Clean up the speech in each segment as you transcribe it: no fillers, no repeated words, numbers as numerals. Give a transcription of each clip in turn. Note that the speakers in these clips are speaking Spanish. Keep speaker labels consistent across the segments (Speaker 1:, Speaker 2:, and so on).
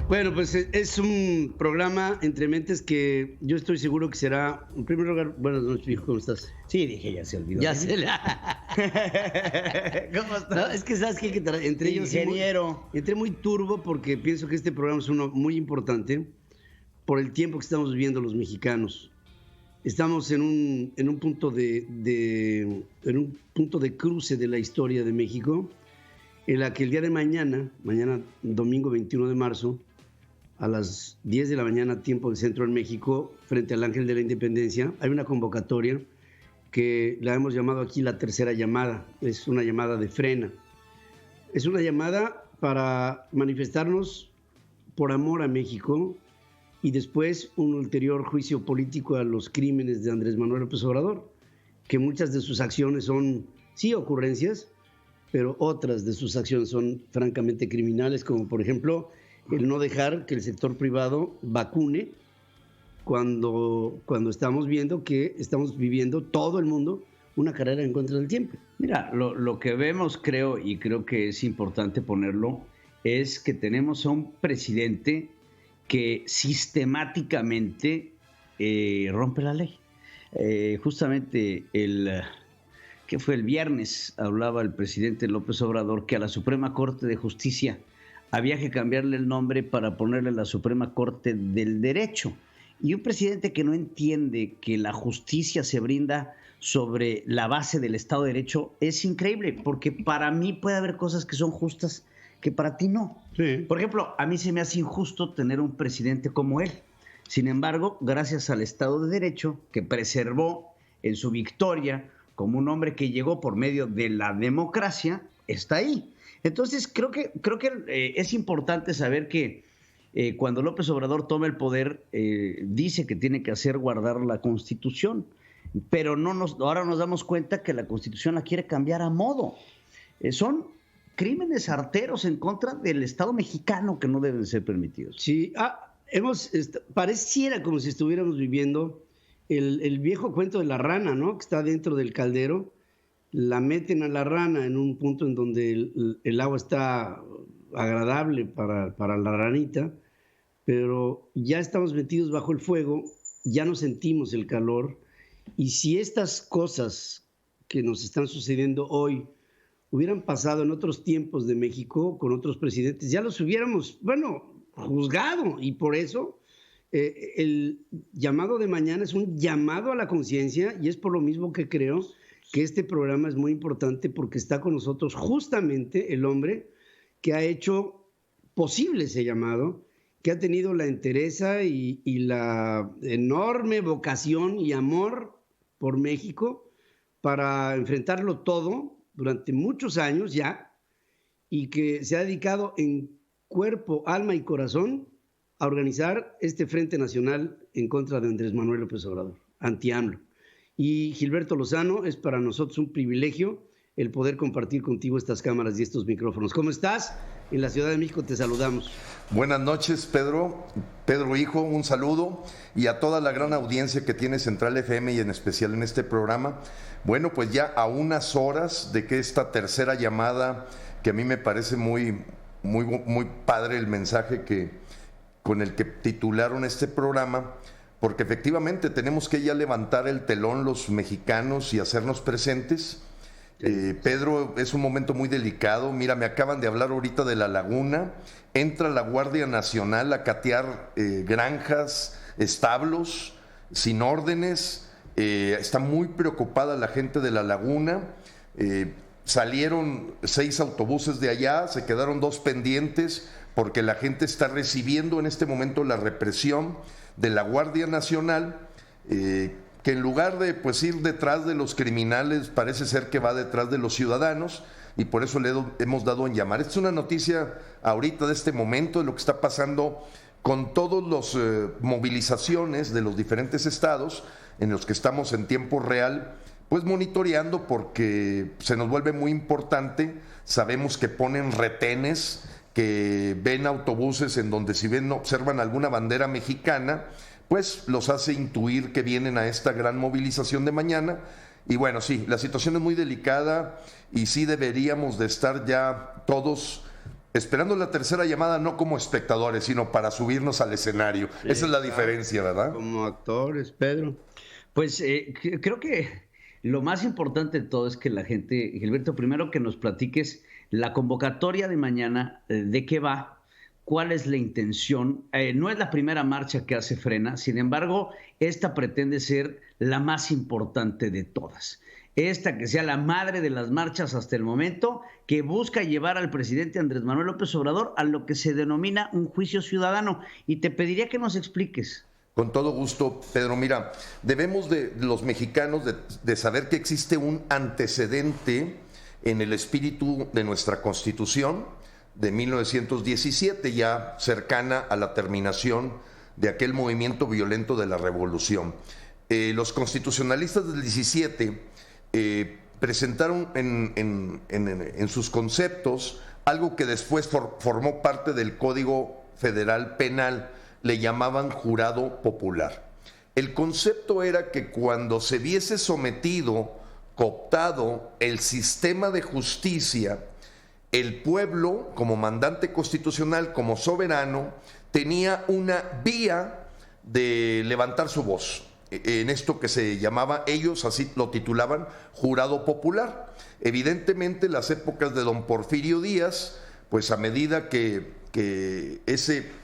Speaker 1: Bueno, pues es un programa entre mentes que yo estoy seguro que será, en primer lugar, buenas noches, hijo, ¿cómo estás?
Speaker 2: Sí, dije, ya se olvidó.
Speaker 1: Ya se la...
Speaker 2: ¿Cómo estás?
Speaker 1: No, es que sabes que entre ellos...
Speaker 2: Ingeniero.
Speaker 1: Entré muy turbo porque pienso que este programa es uno muy importante por el tiempo que estamos viviendo los mexicanos. Estamos en un punto en un punto de cruce de la historia de México, en la que el día de mañana domingo 21 de marzo, a las 10 de la mañana, tiempo del centro en México, frente al Ángel de la Independencia, hay una convocatoria que la hemos llamado aquí la tercera llamada. Es una llamada de frena. Es una llamada para manifestarnos por amor a México y después un ulterior juicio político a los crímenes de Andrés Manuel López Obrador, que muchas de sus acciones son, sí, ocurrencias, pero otras de sus acciones son francamente criminales, como por ejemplo el no dejar que el sector privado vacune cuando estamos viendo que estamos viviendo todo el mundo una carrera en contra del tiempo.
Speaker 2: Mira, lo que vemos, creo que es importante ponerlo, es que tenemos a un presidente que sistemáticamente rompe la ley. Justamente que fue el viernes, hablaba el presidente López Obrador que a la Suprema Corte de Justicia había que cambiarle el nombre para ponerle la Suprema Corte del Derecho. Y un presidente que no entiende que la justicia se brinda sobre la base del Estado de Derecho es increíble, porque para mí puede haber cosas que son justas que para ti no.
Speaker 1: Sí.
Speaker 2: Por ejemplo, a mí se me hace injusto tener un presidente como él. Sin embargo, gracias al Estado de Derecho, que preservó en su victoria como un hombre que llegó por medio de la democracia, está ahí. Entonces, creo que es importante saber que cuando López Obrador toma el poder, dice que tiene que hacer guardar la Constitución, pero ahora nos damos cuenta que la Constitución la quiere cambiar a modo. Son crímenes arteros en contra del Estado mexicano que no deben ser permitidos.
Speaker 1: Sí, pareciera como si estuviéramos viviendo el viejo cuento de la rana, ¿no? Que está dentro del caldero. La meten a la rana en un punto en donde el agua está agradable para la ranita, pero ya estamos metidos bajo el fuego, ya no sentimos el calor, y si estas cosas que nos están sucediendo hoy hubieran pasado en otros tiempos de México, con otros presidentes, ya los hubiéramos, juzgado, y por eso el llamado de mañana es un llamado a la conciencia, y es por lo mismo que creo que este programa es muy importante, porque está con nosotros justamente el hombre que ha hecho posible ese llamado, que ha tenido la entereza y la enorme vocación y amor por México para enfrentarlo todo durante muchos años ya, y que se ha dedicado en cuerpo, alma y corazón a organizar este Frente Nacional en contra de Andrés Manuel López Obrador, anti-AMLO. Y Gilberto Lozano, es para nosotros un privilegio el poder compartir contigo estas cámaras y estos micrófonos. ¿Cómo estás? En la Ciudad de México te saludamos.
Speaker 3: Buenas noches, Pedro. Pedro, hijo, un saludo, y a toda la gran audiencia que tiene Central FM y en especial en este programa. Bueno, pues ya a unas horas de que esta tercera llamada, que a mí me parece muy padre el mensaje con el que titularon este programa, porque efectivamente tenemos que ya levantar el telón los mexicanos y hacernos presentes. Pedro, es un momento muy delicado. Mira, me acaban de hablar ahorita de la laguna. Entra la Guardia Nacional a catear granjas, establos, sin órdenes. Está muy preocupada la gente de la laguna. Salieron 6 autobuses de allá, se quedaron 2 pendientes, porque la gente está recibiendo en este momento la represión de la Guardia Nacional, que en lugar de ir detrás de los criminales, parece ser que va detrás de los ciudadanos, y por eso le hemos dado en llamar. Esta es una noticia ahorita de este momento, de lo que está pasando con todas las movilizaciones de los diferentes estados en los que estamos en tiempo real, pues monitoreando, porque se nos vuelve muy importante. Sabemos que ponen retenes, que ven autobuses en donde si observan alguna bandera mexicana, pues los hace intuir que vienen a esta gran movilización de mañana. Y bueno, sí, la situación es muy delicada y sí deberíamos de estar ya todos Esperando la tercera llamada no como espectadores, sino para subirnos al escenario. Esa es la diferencia, ¿verdad?
Speaker 1: Como actores, Pedro.
Speaker 2: Pues creo que lo más importante de todo es que la gente, Gilberto, primero que nos platiques la convocatoria de mañana, de qué va, cuál es la intención. No es la primera marcha que hace Frena, sin embargo, esta pretende ser la más importante de todas. Esta que sea la madre de las marchas hasta el momento, que busca llevar al presidente Andrés Manuel López Obrador a lo que se denomina un juicio ciudadano. Y te pediría que nos expliques.
Speaker 3: Con todo gusto, Pedro. Mira, debemos de los mexicanos de saber que existe un antecedente en el espíritu de nuestra Constitución de 1917, ya cercana a la terminación de aquel movimiento violento de la Revolución. Los constitucionalistas del 17 presentaron en sus conceptos algo que después formó parte del Código Federal Penal, le llamaban jurado popular. El concepto era que cuando se viese sometido, cooptado el sistema de justicia, el pueblo, como mandante constitucional, como soberano, tenía una vía de levantar su voz. En esto que se llamaba, ellos así lo titulaban, jurado popular. Evidentemente, las épocas de don Porfirio Díaz, pues a medida que ese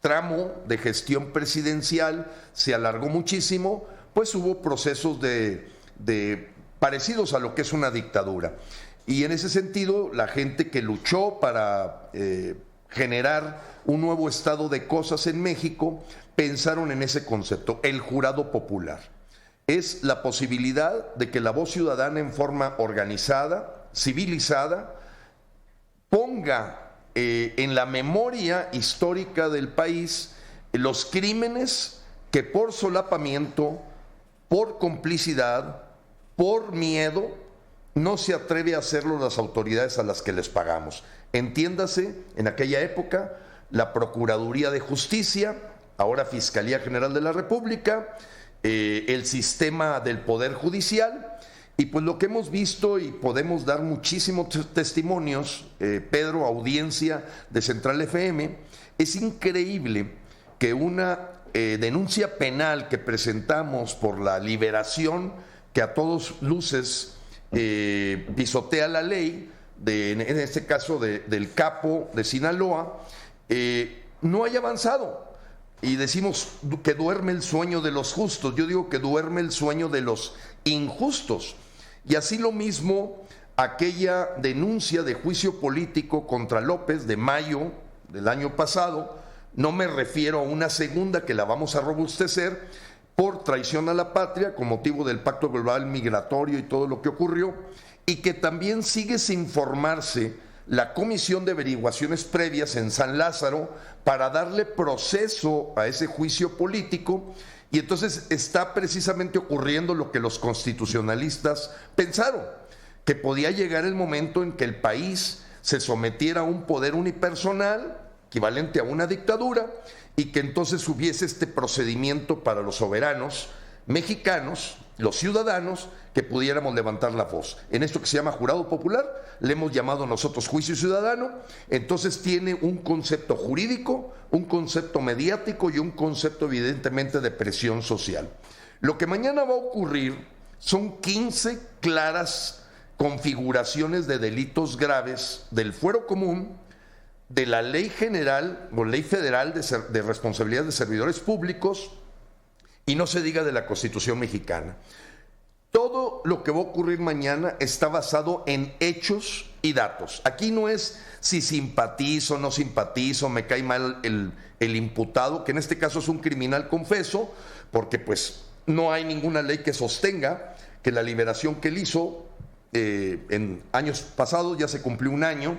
Speaker 3: tramo de gestión presidencial se alargó muchísimo, pues hubo procesos de parecidos a lo que es una dictadura. Y en ese sentido, la gente que luchó para generar un nuevo estado de cosas en México, pensaron en ese concepto, el jurado popular. Es la posibilidad de que la voz ciudadana en forma organizada, civilizada, ponga en la memoria histórica del país los crímenes que por solapamiento, por complicidad, por miedo, no se atreve a hacerlo las autoridades a las que les pagamos. Entiéndase, en aquella época, la Procuraduría de Justicia, ahora Fiscalía General de la República, el sistema del Poder Judicial, y pues lo que hemos visto, y podemos dar muchísimos testimonios, Pedro, audiencia de Central FM, es increíble que una denuncia penal que presentamos por la liberación, que a todos luces pisotea la ley, en este caso del capo de Sinaloa, no haya avanzado. Y decimos que duerme el sueño de los justos. Yo digo que duerme el sueño de los injustos. Y así lo mismo aquella denuncia de juicio político contra López de mayo del año pasado, no me refiero a una segunda que la vamos a robustecer por traición a la patria con motivo del Pacto Global Migratorio y todo lo que ocurrió, y que también sigue sin formarse la Comisión de Averiguaciones Previas en San Lázaro para darle proceso a ese juicio político. Y entonces está precisamente ocurriendo lo que los constitucionalistas pensaron, que podía llegar el momento en que el país se sometiera a un poder unipersonal, equivalente a una dictadura, y que entonces hubiese este procedimiento para los soberanos mexicanos, los ciudadanos, que pudiéramos levantar la voz. En esto que se llama jurado popular, le hemos llamado nosotros juicio ciudadano. Entonces tiene un concepto jurídico, un concepto mediático y un concepto evidentemente de presión social. Lo que mañana va a ocurrir son 15 claras configuraciones de delitos graves del fuero común, de la ley general o ley federal de responsabilidad de servidores públicos, y no se diga de la Constitución mexicana. Todo lo que va a ocurrir mañana está basado en hechos y datos. Aquí no es si simpatizo, no simpatizo, me cae mal el imputado, que en este caso es un criminal confeso, porque pues no hay ninguna ley que sostenga que la liberación que él hizo en años pasados, ya se cumplió un año,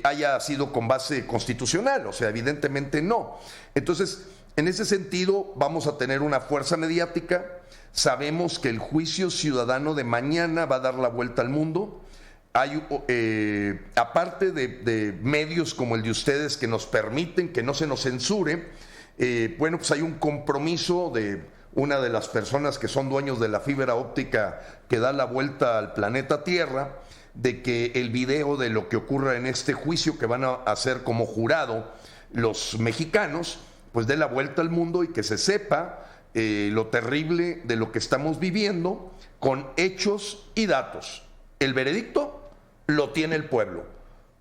Speaker 3: haya sido con base constitucional, o sea, evidentemente no. Entonces, en ese sentido, vamos a tener una fuerza mediática. Sabemos que el juicio ciudadano de mañana va a dar la vuelta al mundo. Hay, aparte de medios como el de ustedes que nos permiten que no se nos censure, bueno, pues hay un compromiso de una de las personas que son dueños de la fibra óptica que da la vuelta al planeta Tierra, de que el video de lo que ocurra en este juicio que van a hacer como jurado los mexicanos, pues dé la vuelta al mundo y que se sepa lo terrible de lo que estamos viviendo con hechos y datos. El veredicto lo tiene el pueblo.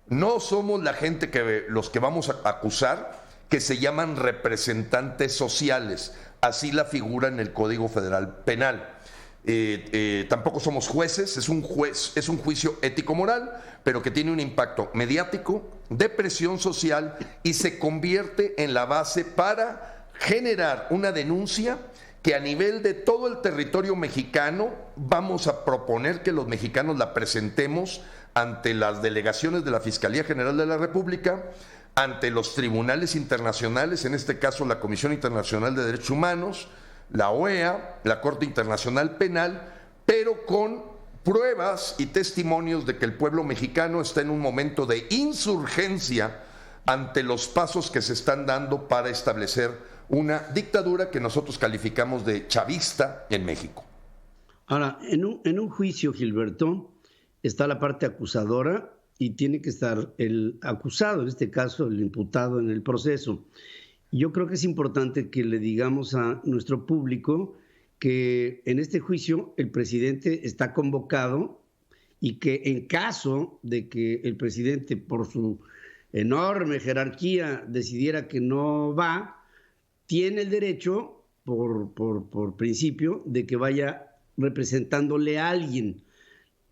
Speaker 3: No somos la gente los que vamos a acusar, que se llaman representantes sociales. Así la figura en el Código Federal Penal. Tampoco somos jueces, es un juicio ético-moral, pero que tiene un impacto mediático, de presión social, y se convierte en la base para generar una denuncia que a nivel de todo el territorio mexicano vamos a proponer que los mexicanos la presentemos ante las delegaciones de la Fiscalía General de la República, ante los tribunales internacionales, en este caso la Comisión Internacional de Derechos Humanos, la OEA, la Corte Internacional Penal, pero con pruebas y testimonios de que el pueblo mexicano está en un momento de insurgencia ante los pasos que se están dando para establecer una dictadura que nosotros calificamos de chavista en México.
Speaker 1: Ahora, en un juicio, Gilberto, está la parte acusadora y tiene que estar el acusado, en este caso el imputado en el proceso. Yo creo que es importante que le digamos a nuestro público que en este juicio el presidente está convocado y que en caso de que el presidente, por su enorme jerarquía, decidiera que no va, tiene el derecho, por principio, de que vaya representándole a alguien.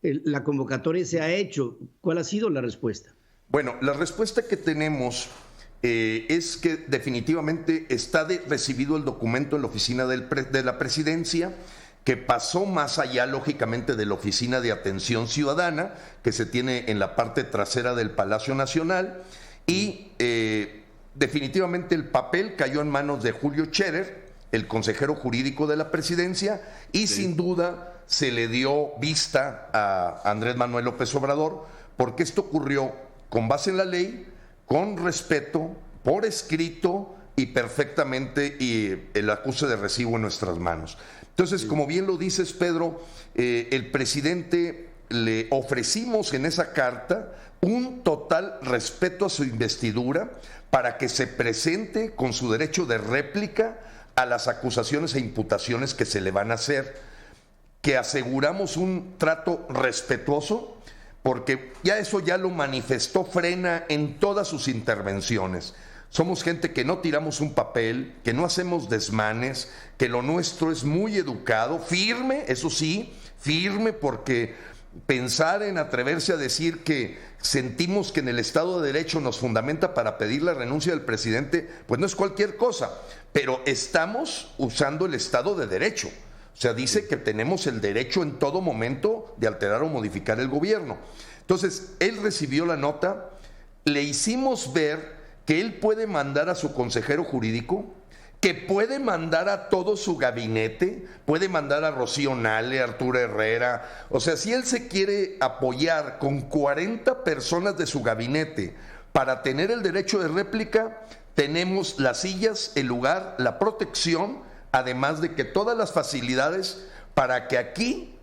Speaker 1: La convocatoria se ha hecho. ¿Cuál ha sido la respuesta?
Speaker 3: Bueno, la respuesta que tenemos es que definitivamente está recibido el documento en la oficina de la presidencia, que pasó más allá, lógicamente, de la oficina de atención ciudadana, que se tiene en la parte trasera del Palacio Nacional, y definitivamente el papel cayó en manos de Julio Scherer, el consejero jurídico de la presidencia, y sin duda se le dio vista a Andrés Manuel López Obrador, porque esto ocurrió con base en la ley, con respeto, por escrito y perfectamente, y el acuse de recibo en nuestras manos. Entonces, como bien lo dices, Pedro, el presidente le ofrecimos en esa carta un total respeto a su investidura para que se presente con su derecho de réplica a las acusaciones e imputaciones que se le van a hacer, que aseguramos un trato respetuoso, porque ya lo manifestó Frena en todas sus intervenciones. Somos gente que no tiramos un papel, que no hacemos desmanes, que lo nuestro es muy educado, firme, eso sí, firme, porque pensar en atreverse a decir que sentimos que en el Estado de Derecho nos fundamenta para pedir la renuncia del presidente, pues no es cualquier cosa, pero estamos usando el Estado de Derecho. O sea, dice que tenemos el derecho en todo momento de alterar o modificar el gobierno. Entonces, él recibió la nota, le hicimos ver que él puede mandar a su consejero jurídico, que puede mandar a todo su gabinete, puede mandar a Rocío Nale, a Arturo Herrera. O sea, si él se quiere apoyar con 40 personas de su gabinete para tener el derecho de réplica, tenemos las sillas, el lugar, la protección, además de que todas las facilidades para que aquí,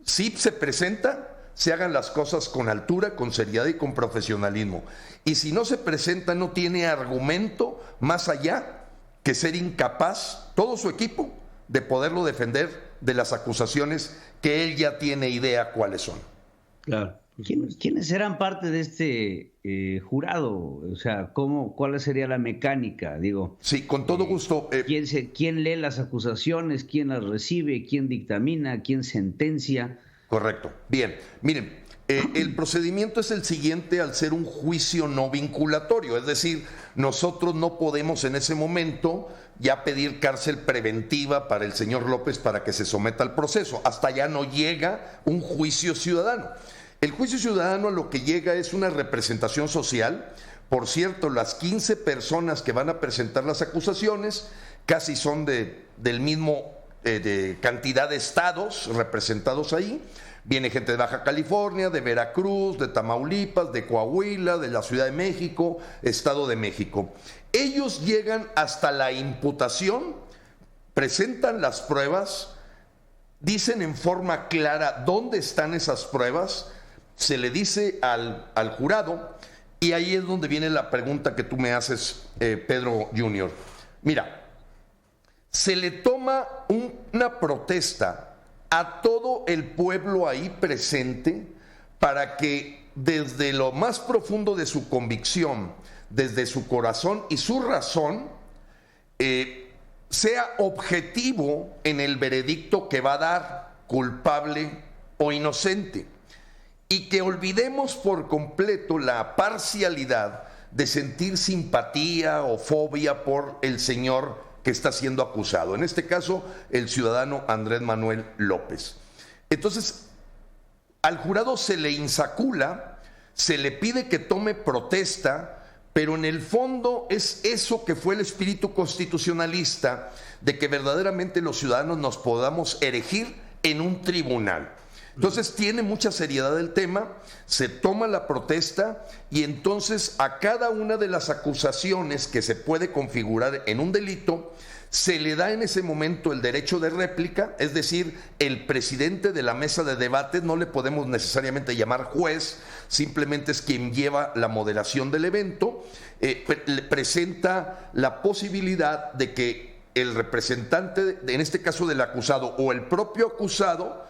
Speaker 3: si se presenta, se hagan las cosas con altura, con seriedad y con profesionalismo. Y si no se presenta, no tiene argumento más allá que ser incapaz, todo su equipo, de poderlo defender de las acusaciones que él ya tiene idea cuáles son.
Speaker 2: Claro. ¿Quiénes serán parte de este jurado? O sea, ¿cuál sería la mecánica? Digo,
Speaker 3: sí, con todo gusto.
Speaker 2: ¿Quién lee las acusaciones? ¿Quién las recibe? ¿Quién dictamina? ¿Quién sentencia?
Speaker 3: Correcto. Bien, miren, el procedimiento es el siguiente al ser un juicio no vinculatorio, es decir, nosotros no podemos en ese momento ya pedir cárcel preventiva para el señor López para que se someta al proceso. Hasta allá no llega un juicio ciudadano. El juicio ciudadano a lo que llega es una representación social. Por cierto, las 15 personas que van a presentar las acusaciones casi son del mismo de cantidad de estados representados ahí. Viene gente de Baja California, de Veracruz, de Tamaulipas, de Coahuila, de la Ciudad de México, Estado de México. Ellos llegan hasta la imputación, presentan las pruebas, dicen en forma clara dónde están esas pruebas, se le dice al jurado, y ahí es donde viene la pregunta que tú me haces, Pedro Junior. Mira, se le toma una protesta a todo el pueblo ahí presente para que desde lo más profundo de su convicción, desde su corazón y su razón, sea objetivo en el veredicto que va a dar, culpable o inocente, y que olvidemos por completo la parcialidad de sentir simpatía o fobia por el señor que está siendo acusado, en este caso el ciudadano Andrés Manuel López. Entonces, al jurado se le insacula, se le pide que tome protesta, pero en el fondo es eso que fue el espíritu constitucionalista, de que verdaderamente los ciudadanos nos podamos erigir en un tribunal. Entonces tiene mucha seriedad el tema, se toma la protesta y entonces a cada una de las acusaciones que se puede configurar en un delito, se le da en ese momento el derecho de réplica, es decir, el presidente de la mesa de debates, no le podemos necesariamente llamar juez, simplemente es quien lleva la moderación del evento, presenta la posibilidad de que el representante, en este caso del acusado o el propio acusado,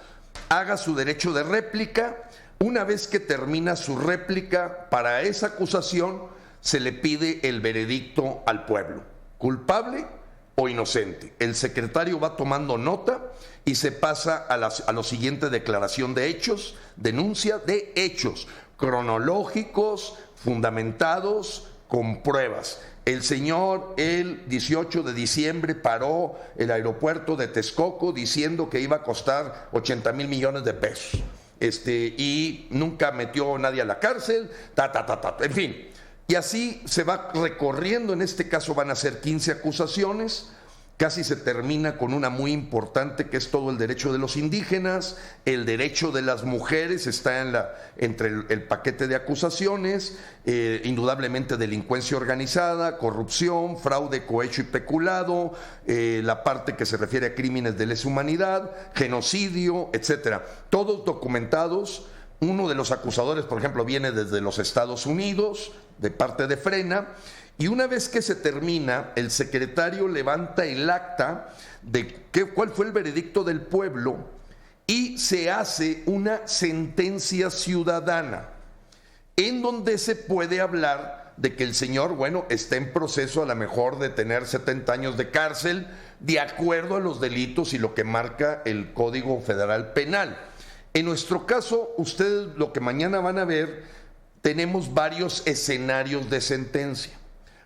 Speaker 3: haga su derecho de réplica. Una vez que termina su réplica para esa acusación, se le pide el veredicto al pueblo, culpable o inocente. El secretario va tomando nota y se pasa a la siguiente declaración de hechos, denuncia de hechos cronológicos, fundamentados, con pruebas. El señor, el 18 de diciembre, paró el aeropuerto de Texcoco diciendo que iba a costar 80,000 millones de pesos. Y nunca metió a nadie a la cárcel, en fin. Y así se va recorriendo, en este caso van a ser 15 acusaciones, casi se termina con una muy importante que es todo el derecho de los indígenas, el derecho de las mujeres está entre el paquete de acusaciones, indudablemente delincuencia organizada, corrupción, fraude, cohecho y peculado, la parte que se refiere a crímenes de lesa humanidad, genocidio, etcétera. Todos documentados. Uno de los acusadores, por ejemplo, viene desde los Estados Unidos, de parte de Frena, y una vez que se termina, el secretario levanta el acta de cuál fue el veredicto del pueblo y se hace una sentencia ciudadana, en donde se puede hablar de que el señor, bueno, está en proceso a lo mejor de tener 70 años de cárcel, de acuerdo a los delitos y lo que marca el Código Federal Penal. En nuestro caso, ustedes lo que mañana van a ver, tenemos varios escenarios de sentencia.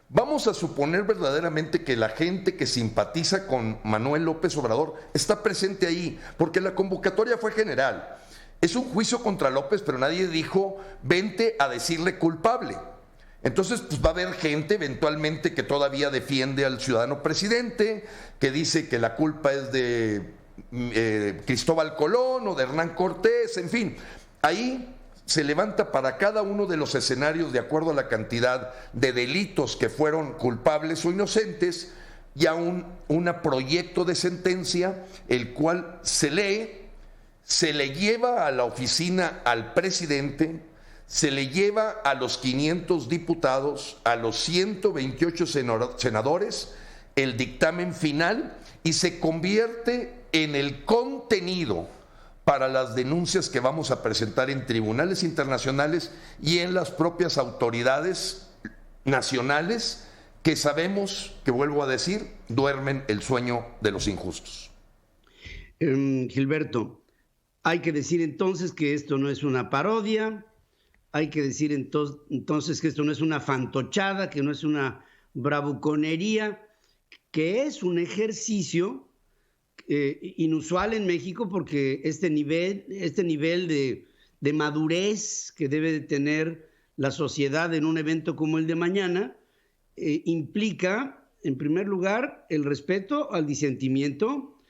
Speaker 3: Vamos a suponer verdaderamente que la gente que simpatiza con Manuel López Obrador está presente ahí, porque la convocatoria fue general. Es un juicio contra López, pero nadie dijo, vente a decirle culpable. Entonces, pues va a haber gente eventualmente que todavía defiende al ciudadano presidente, que dice que la culpa es de Cristóbal Colón o de Hernán Cortés, en fin. Ahí se levanta para cada uno de los escenarios de acuerdo a la cantidad de delitos que fueron culpables o inocentes, ya un proyecto de sentencia, el cual se lee, se le lleva a la oficina al presidente, se le lleva a los 500 diputados, a los 128 senadores, el dictamen final, y se convierte en el contenido para las denuncias que vamos a presentar en tribunales internacionales y en las propias autoridades nacionales que sabemos, que vuelvo a decir, duermen el sueño de los injustos.
Speaker 1: Gilberto, hay que decir entonces que esto no es una parodia, hay que decir entonces que esto no es una fantochada, que no es una bravuconería, que es un ejercicio inusual en México, porque este nivel de madurez que debe de tener la sociedad en un evento como el de mañana implica, en primer lugar, el respeto al disentimiento.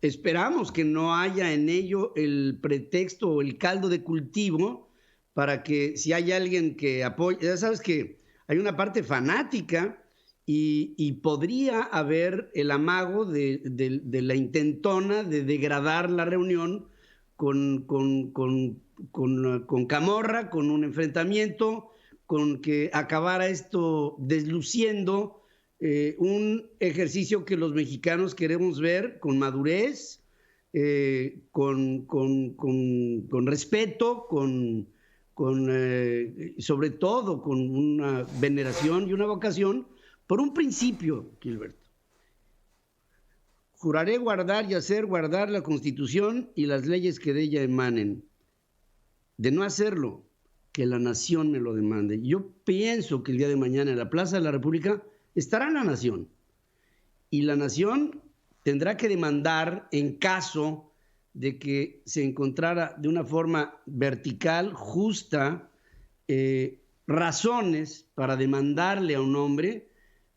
Speaker 1: Esperamos que no haya en ello el pretexto o el caldo de cultivo para que si hay alguien que apoya, ya sabes que hay una parte fanática y podría haber el amago de la intentona de degradar la reunión con con camorra, con un enfrentamiento, con que acabara esto desluciendo un ejercicio que los mexicanos queremos ver con madurez, con respeto, sobre todo con una veneración y una vocación por un principio, Gilberto. Juraré guardar y hacer guardar la Constitución y las leyes que de ella emanen. De no hacerlo, que la nación me lo demande. Yo pienso que el día de mañana en la Plaza de la República estará la nación. Y la nación tendrá que demandar, en caso de que se encontrara de una forma vertical, justa, razones para demandarle a un hombre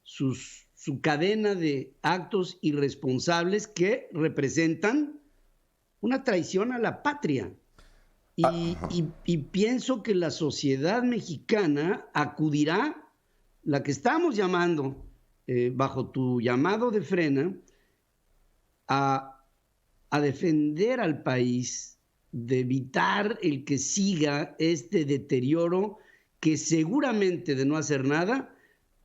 Speaker 1: su cadena de actos irresponsables que representan una traición a la patria. Y pienso que la sociedad mexicana acudirá, la que estamos llamando, bajo tu llamado de frena, a defender al país, de evitar el que siga este deterioro que seguramente, de no hacer nada,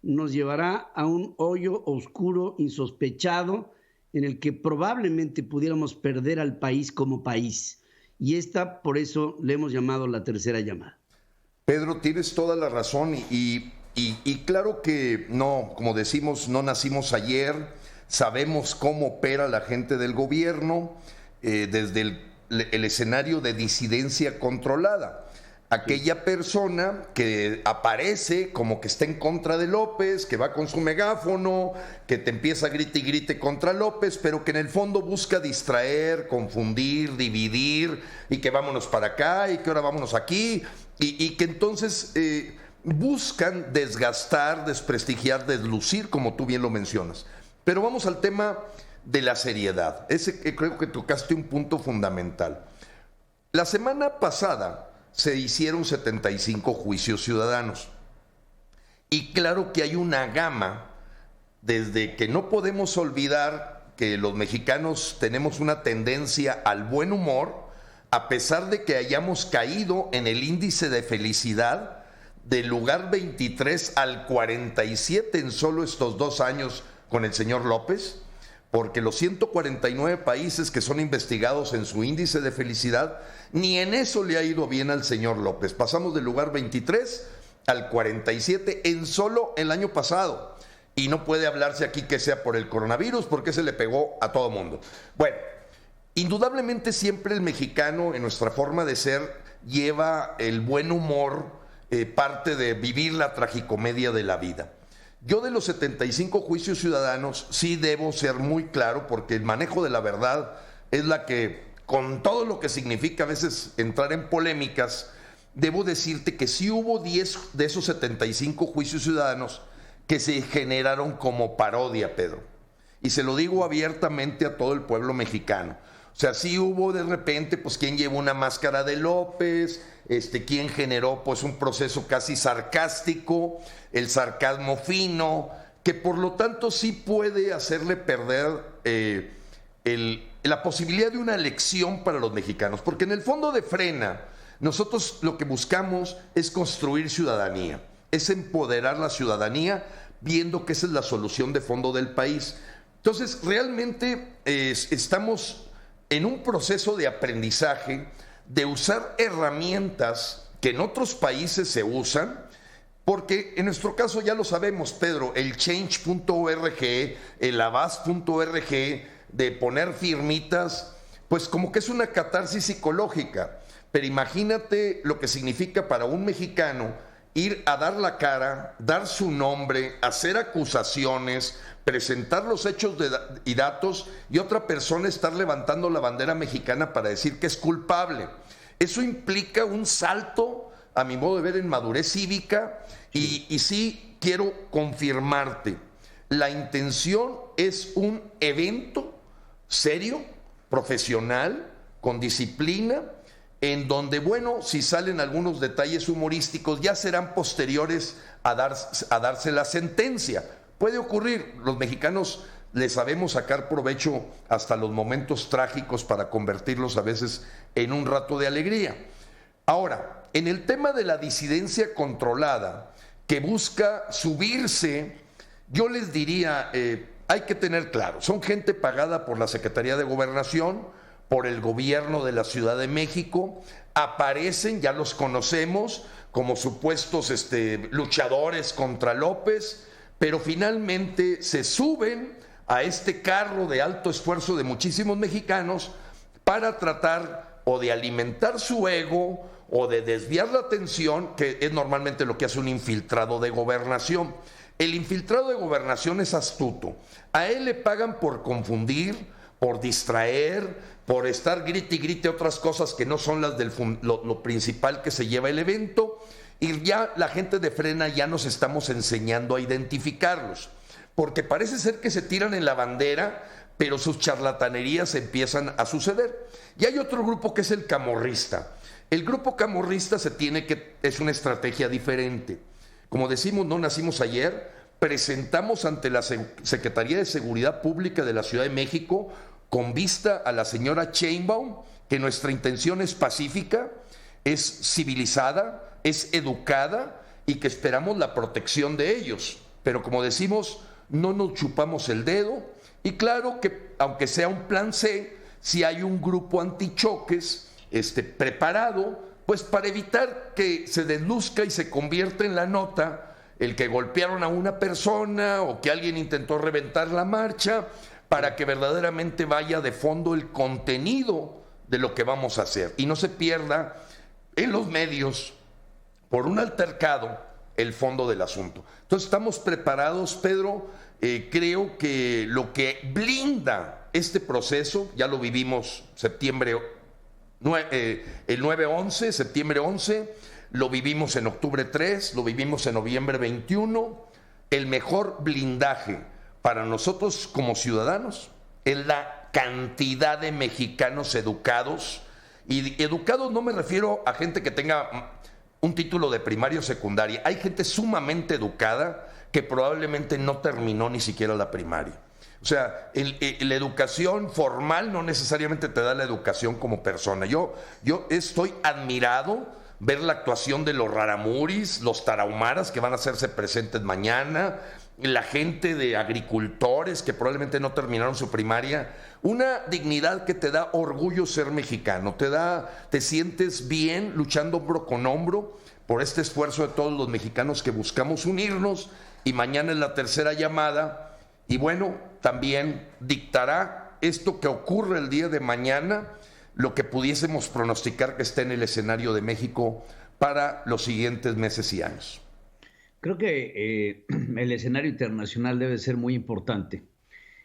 Speaker 1: nos llevará a un hoyo oscuro, insospechado, en el que probablemente pudiéramos perder al país como país. Y por eso le hemos llamado la tercera llamada.
Speaker 3: Pedro, tienes toda la razón y claro que no, como decimos, no nacimos ayer, sabemos cómo opera la gente del gobierno desde el escenario de disidencia controlada. Aquella persona que aparece como que está en contra de López, que va con su megáfono, que te empieza a grite y grite contra López, pero que en el fondo busca distraer, confundir, dividir, y que vámonos para acá, y que ahora vámonos aquí, y que entonces buscan desgastar, desprestigiar, deslucir, como tú bien lo mencionas. Pero vamos al tema de la seriedad. Creo que tocaste un punto fundamental. La semana pasada se hicieron 75 juicios ciudadanos. Y claro que hay una gama, desde que no podemos olvidar que los mexicanos tenemos una tendencia al buen humor, a pesar de que hayamos caído en el índice de felicidad del lugar 23 al 47 en solo estos 2 años con el señor López, porque los 149 países que son investigados en su índice de felicidad, ni en eso le ha ido bien al señor López. Pasamos del lugar 23 al 47 en solo el año pasado. Y no puede hablarse aquí que sea por el coronavirus, porque se le pegó a todo mundo. Bueno, indudablemente siempre el mexicano, en nuestra forma de ser, lleva el buen humor, parte de vivir la tragicomedia de la vida. Yo de los 75 juicios ciudadanos sí debo ser muy claro, porque el manejo de la verdad es la que, con todo lo que significa a veces entrar en polémicas, debo decirte que sí hubo 10 de esos 75 juicios ciudadanos que se generaron como parodia, Pedro. Y se lo digo abiertamente a todo el pueblo mexicano. O sea, sí hubo de repente, pues, quien llevó una máscara de López, quien generó, pues, un proceso casi sarcástico, el sarcasmo fino, que por lo tanto sí puede hacerle perder la posibilidad de una elección para los mexicanos. Porque en el fondo de Frena, nosotros lo que buscamos es construir ciudadanía, es empoderar la ciudadanía, viendo que esa es la solución de fondo del país. Entonces, realmente estamos en un proceso de aprendizaje, de usar herramientas que en otros países se usan, porque en nuestro caso ya lo sabemos, Pedro, el change.org, el avaz.org, de poner firmitas, pues como que es una catarsis psicológica. Pero imagínate lo que significa para un mexicano ir a dar la cara, dar su nombre, hacer acusaciones, presentar los hechos y datos, y otra persona estar levantando la bandera mexicana para decir que es culpable. Eso implica un salto, a mi modo de ver, en madurez cívica, y sí quiero confirmarte, la intención es un evento serio, profesional, con disciplina, en donde, bueno, si salen algunos detalles humorísticos, ya serán posteriores a darse la sentencia. Puede ocurrir, los mexicanos le sabemos sacar provecho hasta los momentos trágicos para convertirlos a veces en un rato de alegría. Ahora, en el tema de la disidencia controlada, que busca subirse, yo les diría, hay que tener claro, son gente pagada por la Secretaría de Gobernación, por el gobierno de la Ciudad de México, aparecen, ya los conocemos, como supuestos luchadores contra López, pero finalmente se suben a este carro de alto esfuerzo de muchísimos mexicanos para tratar o de alimentar su ego o de desviar la atención, que es normalmente lo que hace un infiltrado de gobernación. El infiltrado de gobernación es astuto. A él le pagan por confundir, por distraer, por estar grite y grite otras cosas que no son las del lo principal que se lleva el evento, y ya la gente de Frena ya nos estamos enseñando a identificarlos, porque parece ser que se tiran en la bandera, pero sus charlatanerías empiezan a suceder. Y hay otro grupo que es el camorrista. El grupo camorrista es una estrategia diferente. Como decimos, no nacimos ayer, presentamos ante la Secretaría de Seguridad Pública de la Ciudad de México, con vista a la señora Sheinbaum, que nuestra intención es pacífica, es civilizada, es educada y que esperamos la protección de ellos. Pero como decimos, no nos chupamos el dedo, y claro que aunque sea un plan C, si hay un grupo antichoques preparado, pues para evitar que se desluzca y se convierta en la nota el que golpearon a una persona o que alguien intentó reventar la marcha, para que verdaderamente vaya de fondo el contenido de lo que vamos a hacer y no se pierda en los medios por un altercado el fondo del asunto. Entonces estamos preparados, Pedro. Creo que lo que blinda este proceso, ya lo vivimos el 9-11, septiembre 11, lo vivimos en octubre 3, lo vivimos en noviembre 21, el mejor blindaje para nosotros como ciudadanos es la cantidad de mexicanos educados, y educados no me refiero a gente que tenga un título de primaria o secundaria, hay gente sumamente educada que probablemente no terminó ni siquiera la primaria. O sea, la educación formal no necesariamente te da la educación como persona. Yo estoy admirado ver la actuación de los raramuris, los tarahumaras que van a hacerse presentes mañana, la gente de agricultores que probablemente no terminaron su primaria. Una dignidad que te da orgullo ser mexicano, te sientes bien luchando hombro con hombro por este esfuerzo de todos los mexicanos que buscamos unirnos, y mañana es la tercera llamada, y bueno, también dictará esto que ocurre el día de mañana, lo que pudiésemos pronosticar que esté en el escenario de México para los siguientes meses y años.
Speaker 2: Creo que el escenario internacional debe ser muy importante,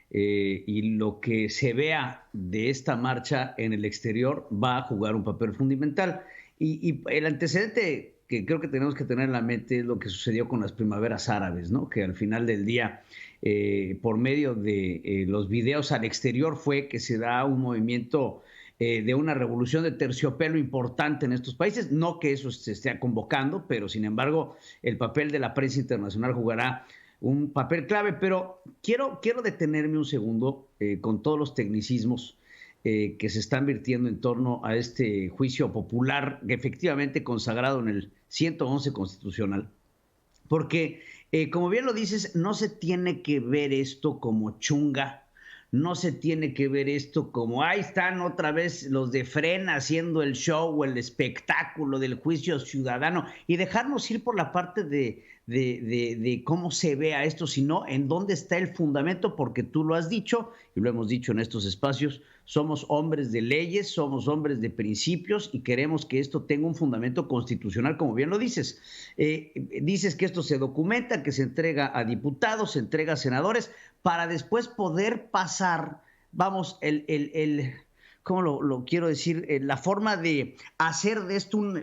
Speaker 2: y lo que se vea de esta marcha en el exterior va a jugar un papel fundamental. Y el antecedente que creo que tenemos que tener en la mente es lo que sucedió con las primaveras árabes, ¿no? Que al final del día, por medio de los videos al exterior, fue que se da un movimiento de una revolución de terciopelo importante en estos países. No que eso se esté convocando, pero sin embargo el papel de la prensa internacional jugará un papel clave. Pero quiero detenerme un segundo con todos los tecnicismos que se están vertiendo en torno a este juicio popular, efectivamente consagrado en el 111 constitucional, porque como bien lo dices, no se tiene que ver esto como chunga, no se tiene que ver esto como ahí están otra vez los de Frena haciendo el show o el espectáculo del juicio ciudadano, y dejarnos ir por la parte de cómo se vea esto, sino en dónde está el fundamento, porque tú lo has dicho y lo hemos dicho en estos espacios, somos hombres de leyes, somos hombres de principios y queremos que esto tenga un fundamento constitucional, como bien lo dices. Dices que esto se documenta, que se entrega a diputados, se entrega a senadores, para después poder pasar, vamos, ¿cómo lo quiero decir? La forma de hacer de esto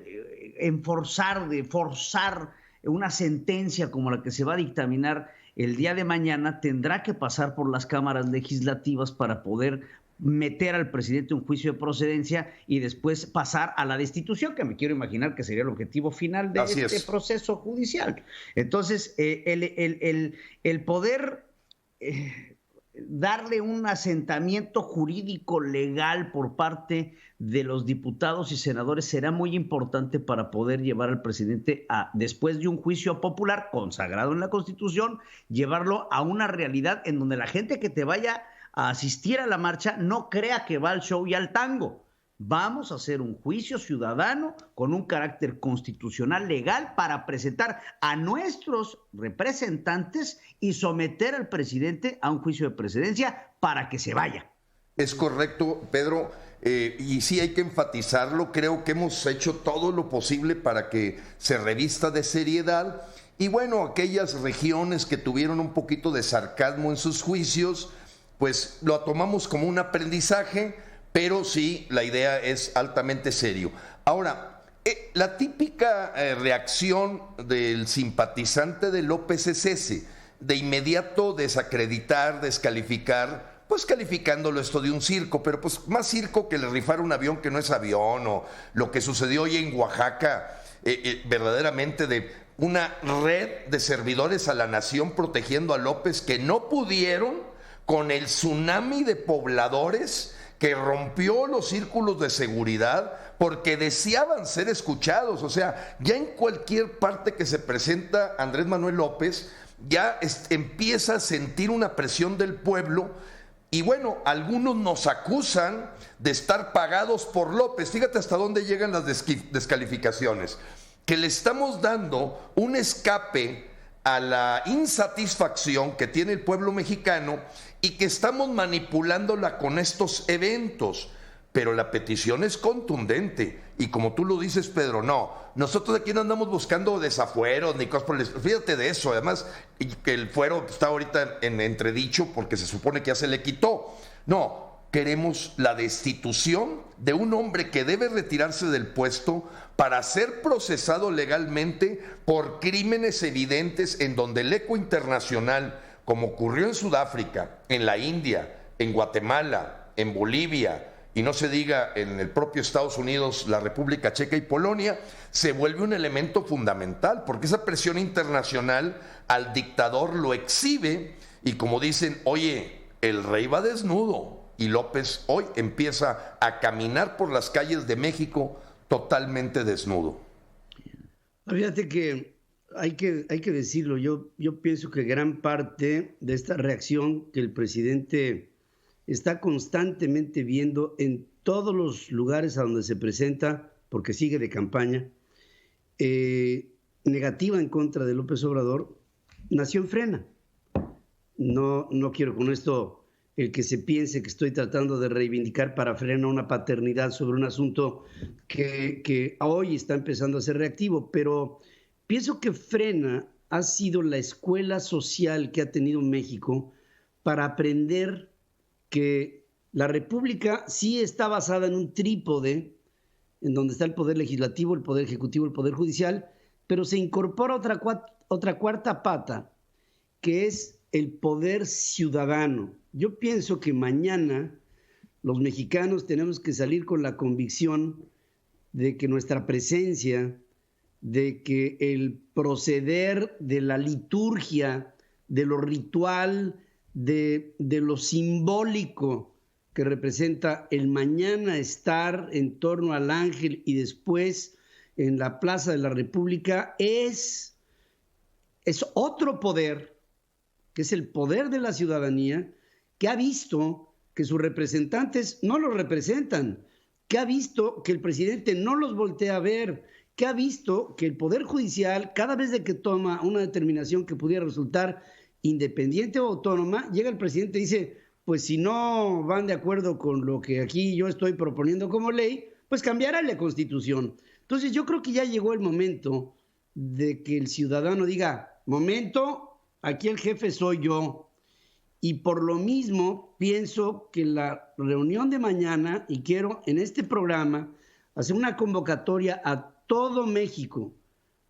Speaker 2: forzar una sentencia como la que se va a dictaminar el día de mañana, tendrá que pasar por las cámaras legislativas para poder meter al presidente un juicio de procedencia y después pasar a la destitución, que me quiero imaginar que sería el objetivo final de este proceso judicial. Entonces, el poder darle un asentamiento jurídico legal por parte de los diputados y senadores será muy importante para poder llevar al presidente a, después de un juicio popular consagrado en la Constitución, llevarlo a una realidad en donde la gente que te vaya a asistir a la marcha no crea que va al show y al tango. Vamos a hacer un juicio ciudadano con un carácter constitucional legal para presentar a nuestros representantes y someter al presidente a un juicio de precedencia para que se vaya.
Speaker 3: Es correcto, Pedro, y sí hay que enfatizarlo. Creo que hemos hecho todo lo posible para que se revista de seriedad. Y bueno, aquellas regiones que tuvieron un poquito de sarcasmo en sus juicios, pues lo tomamos como un aprendizaje. Pero sí, la idea es altamente serio. Ahora, la típica reacción del simpatizante de López es ese, de inmediato desacreditar, descalificar, pues calificándolo esto de un circo, pero pues más circo que le rifar un avión que no es avión, o lo que sucedió hoy en Oaxaca, verdaderamente de una red de servidores a la nación protegiendo a López que no pudieron con el tsunami de pobladores que rompió los círculos de seguridad porque deseaban ser escuchados. O sea, ya en cualquier parte que se presenta Andrés Manuel López, ya empieza a sentir una presión del pueblo. Y bueno, algunos nos acusan de estar pagados por López. Fíjate hasta dónde llegan las descalificaciones. Que le estamos dando un escape a la insatisfacción que tiene el pueblo mexicano y que estamos manipulándola con estos eventos. Pero la petición es contundente y como tú lo dices, Pedro, no, nosotros aquí no andamos buscando desafueros ni cosas por el estilo. Fíjate de eso, además que el fuero está ahorita en entredicho porque se supone que ya se le quitó. No, queremos la destitución de un hombre que debe retirarse del puesto para ser procesado legalmente por crímenes evidentes en donde el eco internacional, como ocurrió en Sudáfrica, en la India, en Guatemala, en Bolivia, y no se diga en el propio Estados Unidos, la República Checa y Polonia, se vuelve un elemento fundamental, porque esa presión internacional al dictador lo exhibe, y como dicen, oye, el rey va desnudo, y López hoy empieza a caminar por las calles de México totalmente desnudo.
Speaker 1: Fíjate que hay que decirlo, yo pienso que gran parte de esta reacción que el presidente está constantemente viendo en todos los lugares a donde se presenta, porque sigue de campaña, negativa en contra de López Obrador, nació en Frena. No quiero con esto el que se piense que estoy tratando de reivindicar para Frena una paternidad sobre un asunto que hoy está empezando a ser reactivo, pero pienso que Frena ha sido la escuela social que ha tenido México para aprender que la República sí está basada en un trípode, en donde está el Poder Legislativo, el Poder Ejecutivo, el Poder Judicial, pero se incorpora otra cuarta pata, que es el poder ciudadano. Yo pienso que mañana los mexicanos tenemos que salir con la convicción de que nuestra presencia, de que el proceder de la liturgia, de lo ritual, de lo simbólico que representa el mañana estar en torno al Ángel y después en la Plaza de la República es otro poder, que es el poder de la ciudadanía, que ha visto que sus representantes no los representan, que ha visto que el presidente no los voltea a ver, que ha visto que el Poder Judicial, cada vez de que toma una determinación que pudiera resultar independiente o autónoma, llega el presidente y dice, pues si no van de acuerdo con lo que aquí yo estoy proponiendo como ley, pues cambiará la Constitución. Entonces yo creo que ya llegó el momento de que el ciudadano diga, momento, aquí el jefe soy yo. Y por lo mismo pienso que la reunión de mañana, y quiero en este programa hacer una convocatoria a todo México,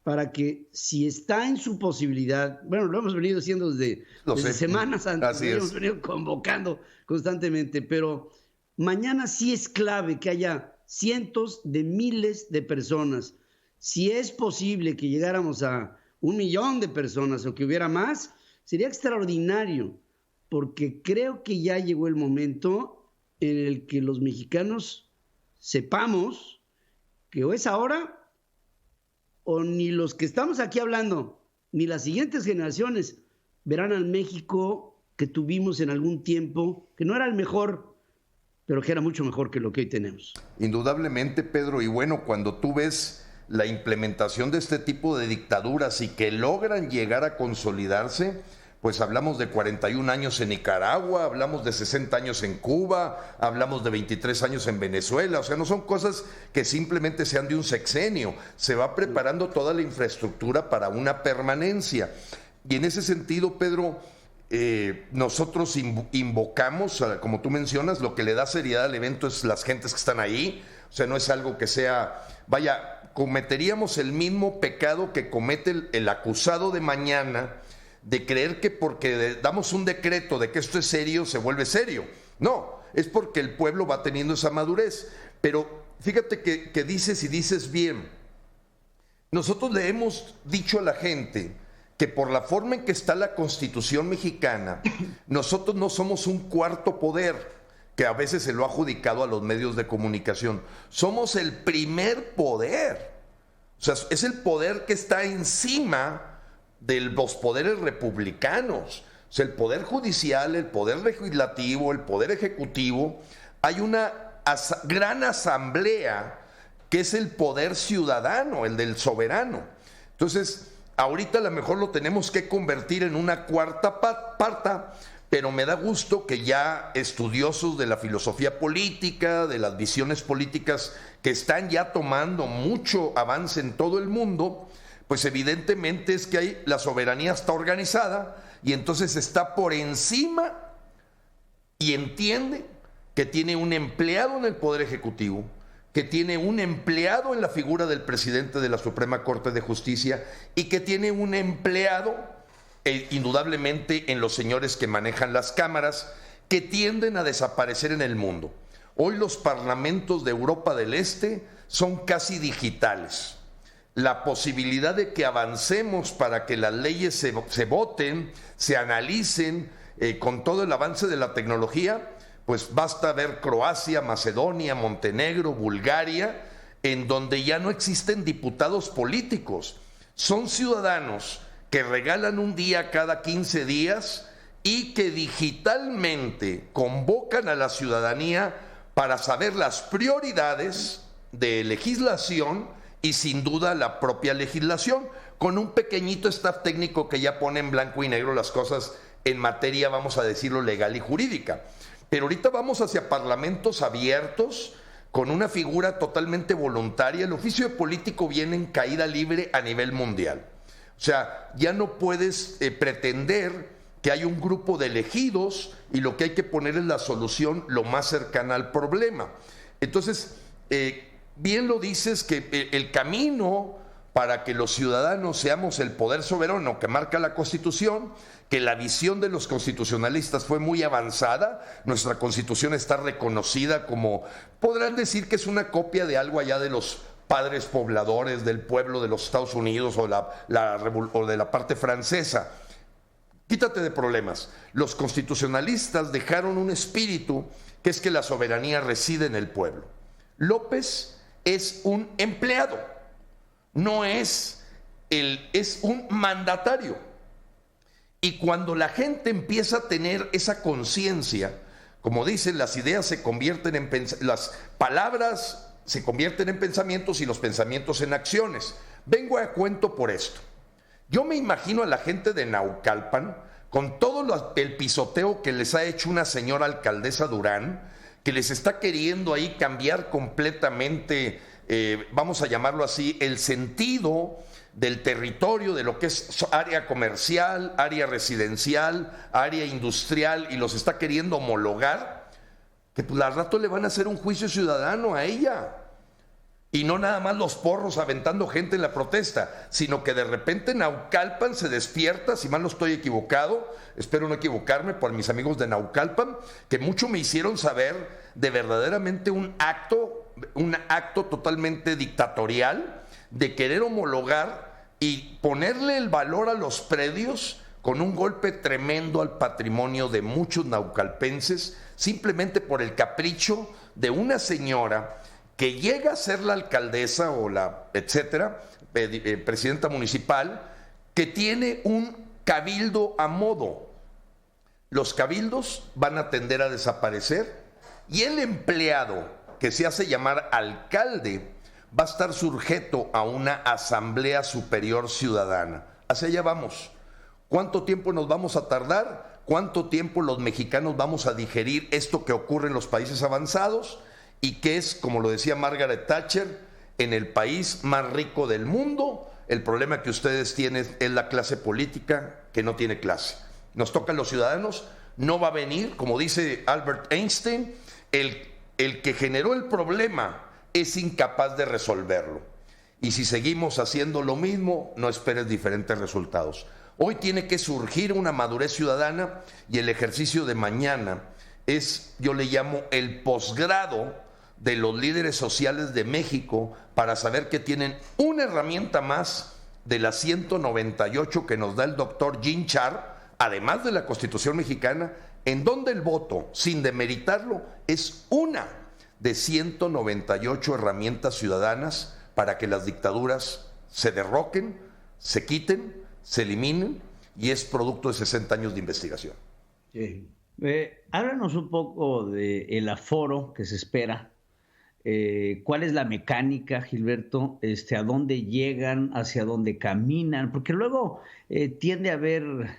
Speaker 1: para que si está en su posibilidad, bueno, lo hemos venido haciendo desde semanas antes, hemos venido convocando constantemente, pero mañana sí es clave que haya cientos de miles de personas. Si es posible que llegáramos a 1 millón de personas o que hubiera más, sería extraordinario, porque creo que ya llegó el momento en el que los mexicanos sepamos que o es ahora o ni los que estamos aquí hablando, ni las siguientes generaciones verán al México que tuvimos en algún tiempo, que no era el mejor, pero que era mucho mejor que lo que hoy tenemos.
Speaker 3: Indudablemente, Pedro, y bueno, cuando tú ves la implementación de este tipo de dictaduras y que logran llegar a consolidarse, pues hablamos de 41 años en Nicaragua, hablamos de 60 años en Cuba, hablamos de 23 años en Venezuela, o sea, no son cosas que simplemente sean de un sexenio, se va preparando toda la infraestructura para una permanencia. Y en ese sentido, Pedro, nosotros invocamos, como tú mencionas, lo que le da seriedad al evento es las gentes que están ahí, o sea, no es algo que sea, vaya, cometeríamos el mismo pecado que comete el acusado de mañana, de creer que porque damos un decreto de que esto es serio, se vuelve serio. No, es porque el pueblo va teniendo esa madurez. Pero fíjate que dices y dices bien, nosotros le hemos dicho a la gente que por la forma en que está la Constitución mexicana, nosotros no somos un cuarto poder, que a veces se lo ha adjudicado a los medios de comunicación. Somos el primer poder. O sea, es el poder que está encima de los poderes republicanos, o sea, el poder judicial, el poder legislativo, el poder ejecutivo. Hay una gran asamblea que es el poder ciudadano, el del soberano. Entonces, ahorita a lo mejor lo tenemos que convertir en una cuarta parta, pero me da gusto que ya estudiosos de la filosofía política, de las visiones políticas que están ya tomando mucho avance en todo el mundo, pues evidentemente es que ahí la soberanía está organizada y entonces está por encima y entiende que tiene un empleado en el Poder Ejecutivo, que tiene un empleado en la figura del presidente de la Suprema Corte de Justicia y que tiene un empleado, indudablemente, en los señores que manejan las cámaras, que tienden a desaparecer en el mundo. Hoy los parlamentos de Europa del Este son casi digitales. La posibilidad de que avancemos para que las leyes se voten, se analicen, con todo el avance de la tecnología, pues basta ver Croacia, Macedonia, Montenegro, Bulgaria, en donde ya no existen diputados políticos. Son ciudadanos que regalan un día cada 15 días y que digitalmente convocan a la ciudadanía para saber las prioridades de legislación y sin duda la propia legislación, con un pequeñito staff técnico que ya pone en blanco y negro las cosas en materia, vamos a decirlo, legal y jurídica. Pero ahorita vamos hacia parlamentos abiertos, con una figura totalmente voluntaria. El oficio de político viene en caída libre a nivel mundial. O sea, ya no puedes pretender que hay un grupo de elegidos y lo que hay que poner es la solución lo más cercana al problema. Entonces, bien lo dices que el camino para que los ciudadanos seamos el poder soberano que marca la Constitución, que la visión de los constitucionalistas fue muy avanzada, nuestra Constitución está reconocida como, podrán decir que es una copia de algo allá de los padres pobladores del pueblo de los Estados Unidos o de la parte francesa. Quítate de problemas. Los constitucionalistas dejaron un espíritu que es que la soberanía reside en el pueblo. López es un empleado, no es un mandatario. Y cuando la gente empieza a tener esa conciencia, como dicen, las ideas se convierten en las palabras se convierten en pensamientos y los pensamientos en acciones. Vengo a cuento por esto. Yo me imagino a la gente de Naucalpan con todo el pisoteo que les ha hecho una señora alcaldesa Durán, que les está queriendo ahí cambiar completamente, vamos a llamarlo así, el sentido del territorio, de lo que es área comercial, área residencial, área industrial, y los está queriendo homologar, que pues al rato le van a hacer un juicio ciudadano a ella. Y no nada más los porros aventando gente en la protesta, sino que de repente Naucalpan se despierta, si mal no estoy equivocado, espero no equivocarme por mis amigos de Naucalpan, que mucho me hicieron saber de verdaderamente un acto totalmente dictatorial de querer homologar y ponerle el valor a los predios con un golpe tremendo al patrimonio de muchos naucalpenses, simplemente por el capricho de una señora que llega a ser la alcaldesa o la, etcétera, presidenta municipal, que tiene un cabildo a modo. Los cabildos van a tender a desaparecer y el empleado que se hace llamar alcalde va a estar sujeto a una asamblea superior ciudadana. Hacia allá vamos. ¿Cuánto tiempo nos vamos a tardar? ¿Cuánto tiempo los mexicanos vamos a digerir esto que ocurre en los países avanzados y que es, como lo decía Margaret Thatcher, en el país más rico del mundo? El problema que ustedes tienen es la clase política que no tiene clase. Nos tocan los ciudadanos, no va a venir, como dice Albert Einstein, el que generó el problema es incapaz de resolverlo. Y si seguimos haciendo lo mismo, no esperes diferentes resultados. Hoy tiene que surgir una madurez ciudadana y el ejercicio de mañana es, yo le llamo, el posgrado de los líderes sociales de México para saber que tienen una herramienta más de las 198 que nos da el doctor Jean Char, además de la Constitución mexicana, en donde el voto, sin demeritarlo, es una de 198 herramientas ciudadanas para que las dictaduras se derroquen, se quiten, se eliminen, y es producto de 60 años de investigación.
Speaker 2: Sí. Háblanos un poco del aforo que se espera. ¿Cuál es la mecánica, Gilberto? ¿A dónde llegan? ¿Hacia dónde caminan? Porque luego tiende a haber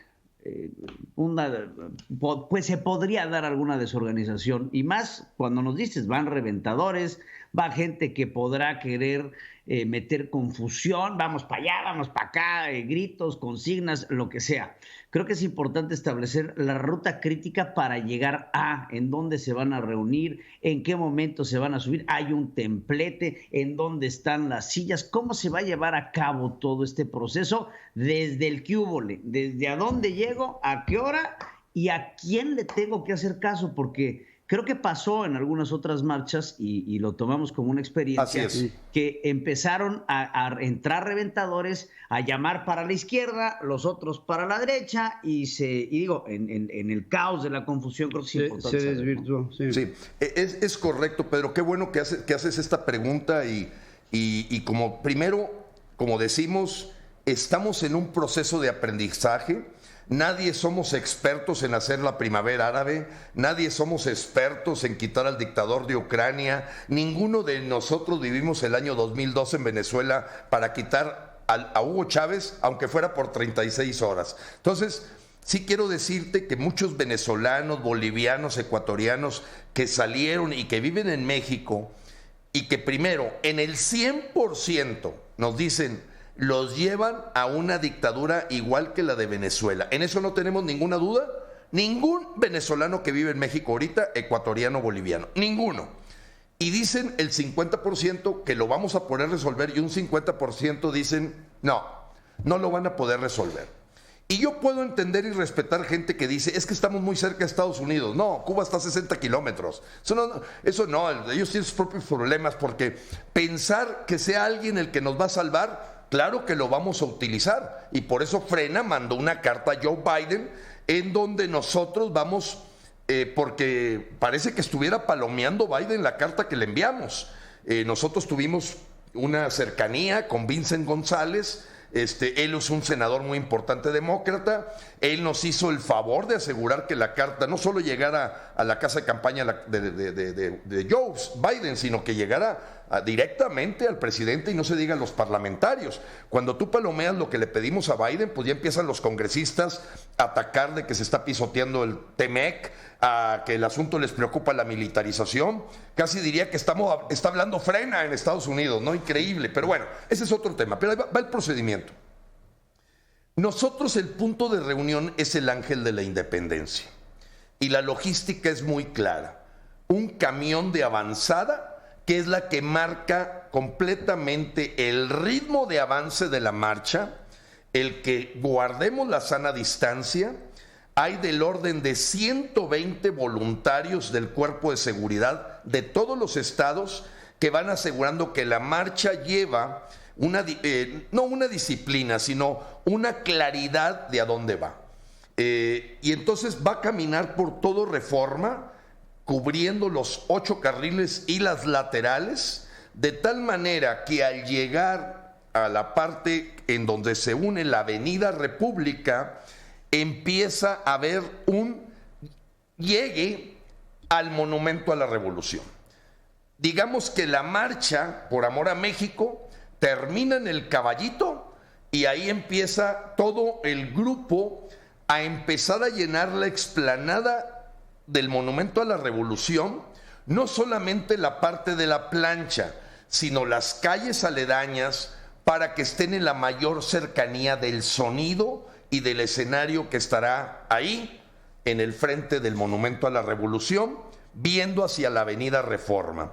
Speaker 2: pues se podría dar alguna desorganización, y más cuando nos dices van reventadores, va gente que podrá querer meter confusión, vamos para allá, vamos para acá, gritos, consignas, lo que sea. Creo que es importante establecer la ruta crítica para llegar a en dónde se van a reunir, en qué momento se van a subir, hay un templete, en dónde están las sillas, cómo se va a llevar a cabo todo este proceso, desde el qué húbole, desde a dónde llego, a qué hora y a quién le tengo que hacer caso, porque creo que pasó en algunas otras marchas y lo tomamos como una experiencia, que empezaron a entrar reventadores, a llamar para la izquierda, los otros para la derecha, y digo, en el caos de la confusión creo que es importante.
Speaker 1: Se desvirtuó.
Speaker 3: Sí, es correcto, Pedro, qué bueno que haces esta pregunta y como primero, como decimos, estamos en un proceso de aprendizaje. Nadie somos expertos en hacer la primavera árabe, nadie somos expertos en quitar al dictador de Ucrania, ninguno de nosotros vivimos el año 2012 en Venezuela para quitar a Hugo Chávez, aunque fuera por 36 horas. Entonces, sí quiero decirte que muchos venezolanos, bolivianos, ecuatorianos que salieron y que viven en México y que primero, en el 100% nos dicen, los llevan a una dictadura igual que la de Venezuela. En eso no tenemos ninguna duda. Ningún venezolano que vive en México ahorita, ecuatoriano, boliviano, ninguno. Y dicen el 50% que lo vamos a poder resolver y un 50% dicen no lo van a poder resolver. Y yo puedo entender y respetar gente que dice, es que estamos muy cerca de Estados Unidos. No, Cuba está a 60 kilómetros. Eso no, ellos tienen sus propios problemas, porque pensar que sea alguien el que nos va a salvar, claro que lo vamos a utilizar, y por eso Frena mandó una carta a Joe Biden en donde nosotros vamos, porque parece que estuviera palomeando Biden la carta que le enviamos. Nosotros tuvimos una cercanía con Vincent González. Él es un senador muy importante demócrata. Él nos hizo el favor de asegurar que la carta no solo llegara a la casa de campaña de Joe Biden, sino que llegara directamente al presidente y no se diga a los parlamentarios. Cuando tú palomeas lo que le pedimos a Biden, pues ya empiezan los congresistas a atacar de que se está pisoteando el TEMEC, a que el asunto les preocupa la militarización. Casi diría que está hablando Frena en Estados Unidos, ¿no? Increíble, pero bueno, ese es otro tema. Pero ahí va el procedimiento. Nosotros el punto de reunión es el Ángel de la Independencia y la logística es muy clara. Un camión de avanzada que es la que marca completamente el ritmo de avance de la marcha, el que guardemos la sana distancia. Hay del orden de 120 voluntarios del Cuerpo de Seguridad de todos los estados que van asegurando que la marcha lleva no una disciplina, sino una claridad de a dónde va. y entonces va a caminar por todo Reforma, cubriendo los 8 carriles y las laterales, de tal manera que al llegar a la parte en donde se une la Avenida República, empieza a haber llegue al Monumento a la Revolución. Digamos que la marcha por amor a México termina en el Caballito y ahí empieza todo el grupo a empezar a llenar la explanada del Monumento a la Revolución, no solamente la parte de la plancha, sino las calles aledañas, para que estén en la mayor cercanía del sonido y del escenario que estará ahí, en el frente del Monumento a la Revolución, viendo hacia la Avenida Reforma.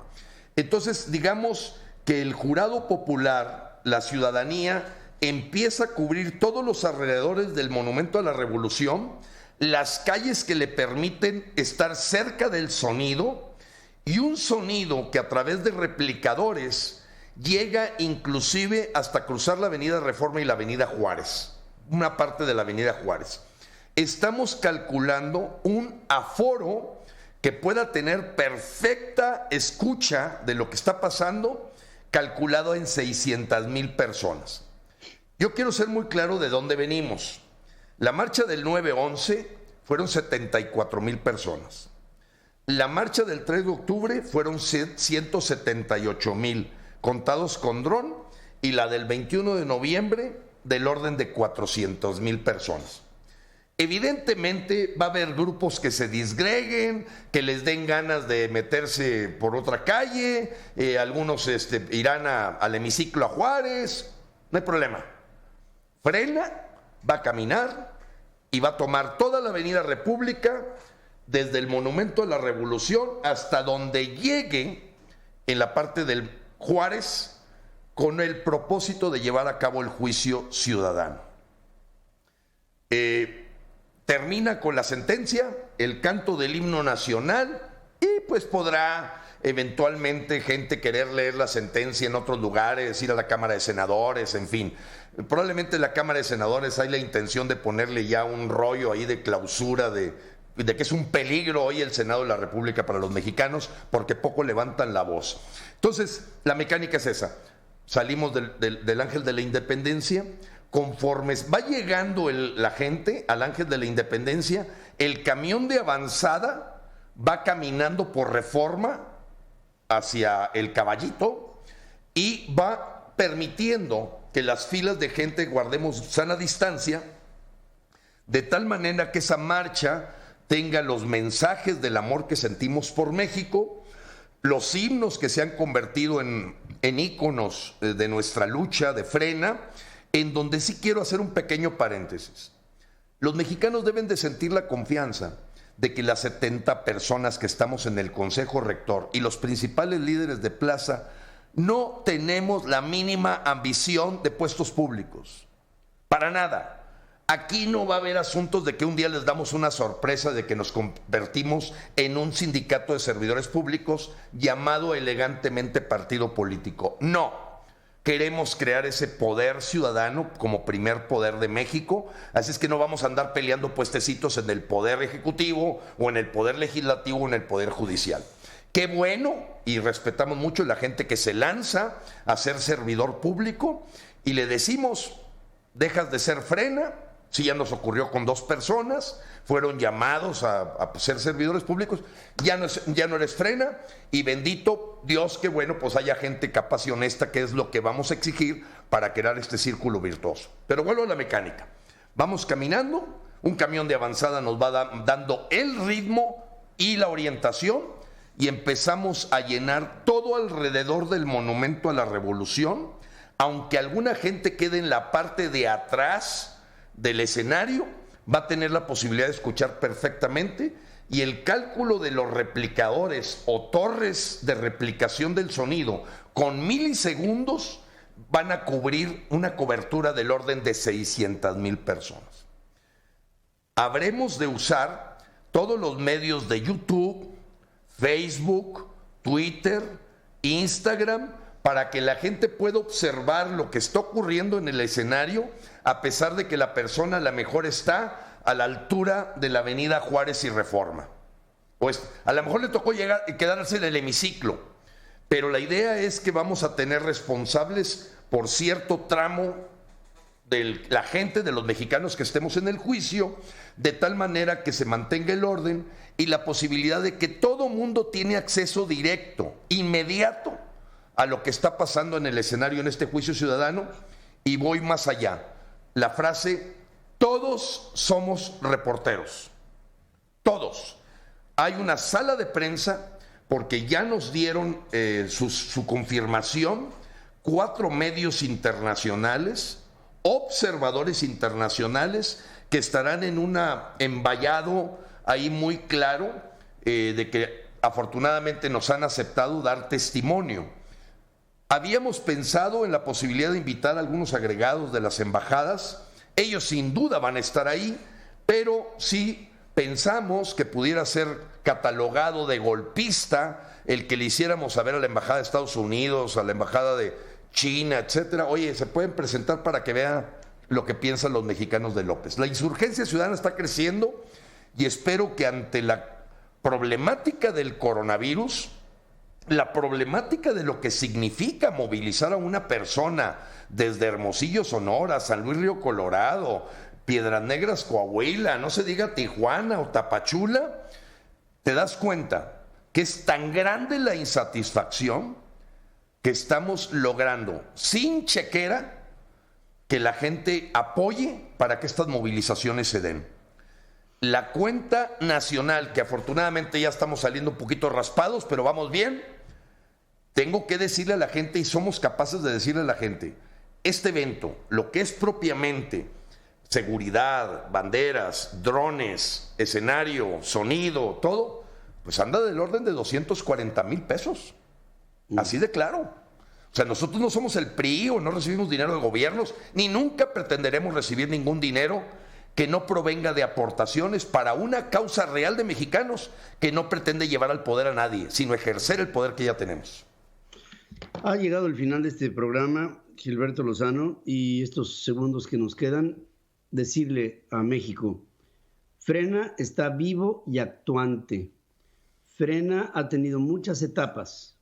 Speaker 3: Entonces, digamos que el jurado popular, la ciudadanía, empieza a cubrir todos los alrededores del Monumento a la Revolución, las calles que le permiten estar cerca del sonido, y un sonido que a través de replicadores llega inclusive hasta cruzar la Avenida Reforma y la Avenida Juárez, una parte de la Avenida Juárez. Estamos calculando un aforo que pueda tener perfecta escucha de lo que está pasando, calculado en 600,000 personas. Yo quiero ser muy claro de dónde venimos. La marcha del 9/11 fueron 74,000 personas. La marcha del 3 de octubre fueron 178,000, contados con dron, y la del 21 de noviembre del orden de 400,000 personas. Evidentemente va a haber grupos que se disgreguen, que les den ganas de meterse por otra calle, algunos irán al hemiciclo a Juárez, no hay problema. Frena, va a caminar y va a tomar toda la Avenida República, desde el Monumento a la Revolución hasta donde llegue en la parte del Juárez, con el propósito de llevar a cabo el juicio ciudadano. Termina con la sentencia, el canto del himno nacional, y pues podrá eventualmente gente querer leer la sentencia en otros lugares, ir a la Cámara de Senadores, en fin. Probablemente en la Cámara de Senadores hay la intención de ponerle ya un rollo ahí de clausura de que es un peligro hoy el Senado de la República para los mexicanos, porque poco levantan la voz. Entonces, la mecánica es esa. Salimos del Ángel de la Independencia, conforme va llegando la gente al Ángel de la Independencia, el camión de avanzada va caminando por Reforma hacia el Caballito y va permitiendo que las filas de gente guardemos sana distancia, de tal manera que esa marcha tenga los mensajes del amor que sentimos por México, los himnos que se han convertido en íconos de nuestra lucha de Frena, en donde sí quiero hacer un pequeño paréntesis. Los mexicanos deben de sentir la confianza de que las 70 personas que estamos en el Consejo Rector y los principales líderes de plaza no tenemos la mínima ambición de puestos públicos. Para nada. Aquí no va a haber asuntos de que un día les damos una sorpresa de que nos convertimos en un sindicato de servidores públicos llamado elegantemente partido político. No, queremos crear ese poder ciudadano como primer poder de México, así es que no vamos a andar peleando puestecitos en el poder ejecutivo o en el poder legislativo o en el poder judicial. Qué bueno, y respetamos mucho a la gente que se lanza a ser servidor público, y le decimos, dejas de ser Frena. Sí, ya nos ocurrió con 2 personas, fueron llamados a ser servidores públicos, ya no eres Frena, y bendito Dios que bueno, pues haya gente capaz y honesta, que es lo que vamos a exigir para crear este círculo virtuoso. Pero vuelvo a la mecánica, vamos caminando, un camión de avanzada nos va dando el ritmo y la orientación, y empezamos a llenar todo alrededor del Monumento a la Revolución, aunque alguna gente quede en la parte de atrás del escenario, va a tener la posibilidad de escuchar perfectamente, y el cálculo de los replicadores o torres de replicación del sonido con milisegundos van a cubrir una cobertura del orden de 600,000 personas. Habremos de usar todos los medios de YouTube, Facebook, Twitter, Instagram, para que la gente pueda observar lo que está ocurriendo en el escenario, a pesar de que la persona a lo mejor está a la altura de la avenida Juárez y Reforma. Pues a lo mejor le tocó llegar y quedarse en el hemiciclo, pero la idea es que vamos a tener responsables por cierto tramo de la gente, de los mexicanos que estemos en el juicio, de tal manera que se mantenga el orden y la posibilidad de que todo mundo tiene acceso directo, inmediato, a lo que está pasando en el escenario en este juicio ciudadano. Y voy más allá. La frase, todos somos reporteros. Todos. Hay una sala de prensa porque ya nos dieron su confirmación 4 medios internacionales, observadores internacionales que estarán en un envallado ahí muy claro de que afortunadamente nos han aceptado dar testimonio. Habíamos pensado en la posibilidad de invitar a algunos agregados de las embajadas. Ellos sin duda van a estar ahí, pero sí pensamos que pudiera ser catalogado de golpista el que le hiciéramos saber a la embajada de Estados Unidos, a la embajada de China, etcétera. Oye, se pueden presentar para que vean lo que piensan los mexicanos de López. La insurgencia ciudadana está creciendo y espero que ante la problemática del coronavirus, la problemática de lo que significa movilizar a una persona desde Hermosillo, Sonora, San Luis Río Colorado, Piedras Negras, Coahuila, no se diga Tijuana o Tapachula, te das cuenta que es tan grande la insatisfacción que estamos logrando sin chequera que la gente apoye para que estas movilizaciones se den. La cuenta nacional, que afortunadamente ya estamos saliendo un poquito raspados, pero vamos bien, tengo que decirle a la gente, y somos capaces de decirle a la gente, este evento, lo que es propiamente seguridad, banderas, drones, escenario, sonido, todo, pues anda del orden de 240,000 pesos. Así de claro. O sea, nosotros no somos el PRI o no recibimos dinero de gobiernos, ni nunca pretenderemos recibir ningún dinero que no provenga de aportaciones para una causa real de mexicanos que no pretende llevar al poder a nadie, sino ejercer el poder que ya tenemos.
Speaker 1: Ha llegado el final de este programa, Gilberto Lozano, y estos segundos que nos quedan, decirle a México, Frena está vivo y actuante. Frena ha tenido muchas etapas,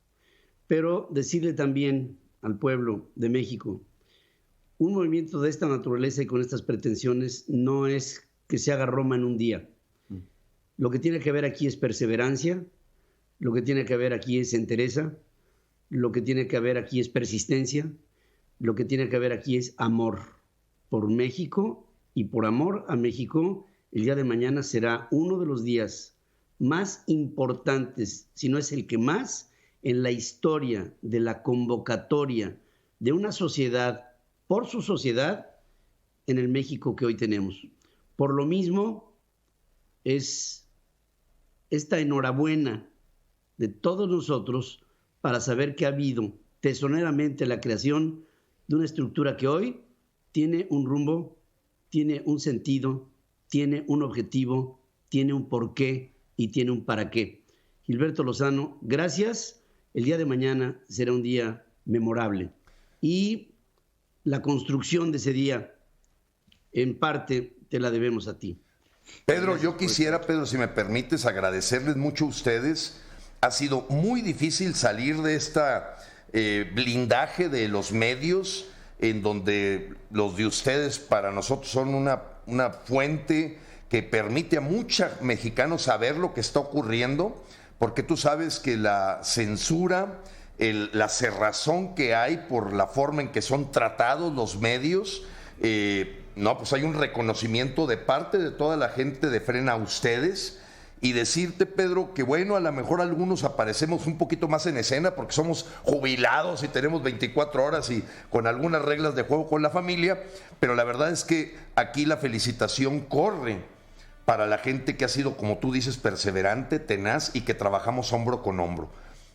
Speaker 1: pero decirle también al pueblo de México, un movimiento de esta naturaleza y con estas pretensiones no es que se haga Roma en un día. Lo que tiene que haber aquí es perseverancia, lo que tiene que haber aquí es entereza, lo que tiene que haber aquí es persistencia, lo que tiene que haber aquí es amor por México, y por amor a México, el día de mañana será uno de los días más importantes, si no es el que más, en la historia de la convocatoria de una sociedad por su sociedad en el México que hoy tenemos. Por lo mismo, es esta enhorabuena de todos nosotros para saber que ha habido tesoneramente la creación de una estructura que hoy tiene un rumbo, tiene un sentido, tiene un objetivo, tiene un porqué y tiene un para qué. Gilberto Lozano, gracias. El día de mañana será un día memorable. Y la construcción de ese día, en parte, te la debemos a ti.
Speaker 3: Pedro, yo quisiera, Pedro, si me permites, agradecerles mucho a ustedes. Ha sido muy difícil salir de esta blindaje de los medios, en donde los de ustedes para nosotros son una fuente que permite a muchos mexicanos saber lo que está ocurriendo, porque tú sabes que la censura, la cerrazón que hay por la forma en que son tratados los medios, pues hay un reconocimiento de parte de toda la gente de Frena a ustedes. Y decirte, Pedro, que bueno, a lo mejor algunos aparecemos un poquito más en escena porque somos jubilados y tenemos 24 horas y con algunas reglas de juego con la familia, pero la verdad es que aquí la felicitación corre para la gente que ha sido, como tú dices, perseverante, tenaz y que trabajamos hombro con hombro.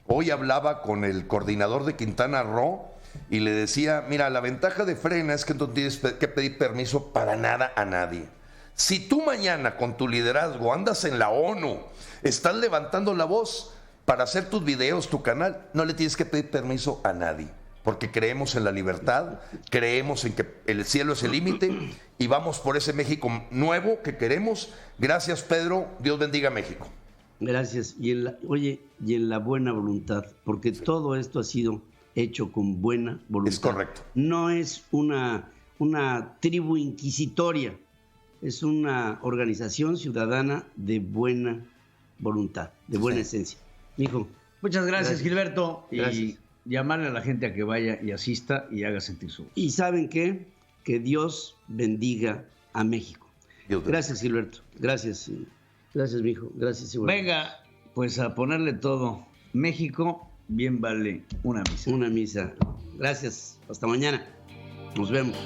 Speaker 3: Hoy hablaba con el coordinador de Quintana Roo y le decía, mira, la ventaja de Frena es que no tienes que pedir permiso para nada a nadie. Si tú mañana con tu liderazgo andas en la ONU, estás levantando la voz para hacer tus videos, tu canal, no le tienes que pedir permiso a nadie. porque creemos en la libertad, creemos en que el cielo es el límite y vamos por ese México nuevo que queremos. Gracias, Pedro. Dios bendiga a México.
Speaker 1: Gracias. Y en la buena voluntad, porque todo esto ha sido hecho con buena voluntad.
Speaker 3: Es correcto.
Speaker 1: No es una tribu inquisitoria, es una organización ciudadana de buena voluntad, de buena esencia. Mijo.
Speaker 2: Muchas gracias, Gilberto.
Speaker 1: Gracias.
Speaker 2: Y llamarle a la gente a que vaya y asista y haga sentir su voz.
Speaker 1: Y ¿saben qué? Que Dios bendiga a México. Gracias, Gilberto. Gracias. Gracias, mijo. Gracias, igual.
Speaker 2: Venga, pues a ponerle todo. México, bien vale una misa.
Speaker 1: Una misa. Gracias. Hasta mañana. Nos vemos.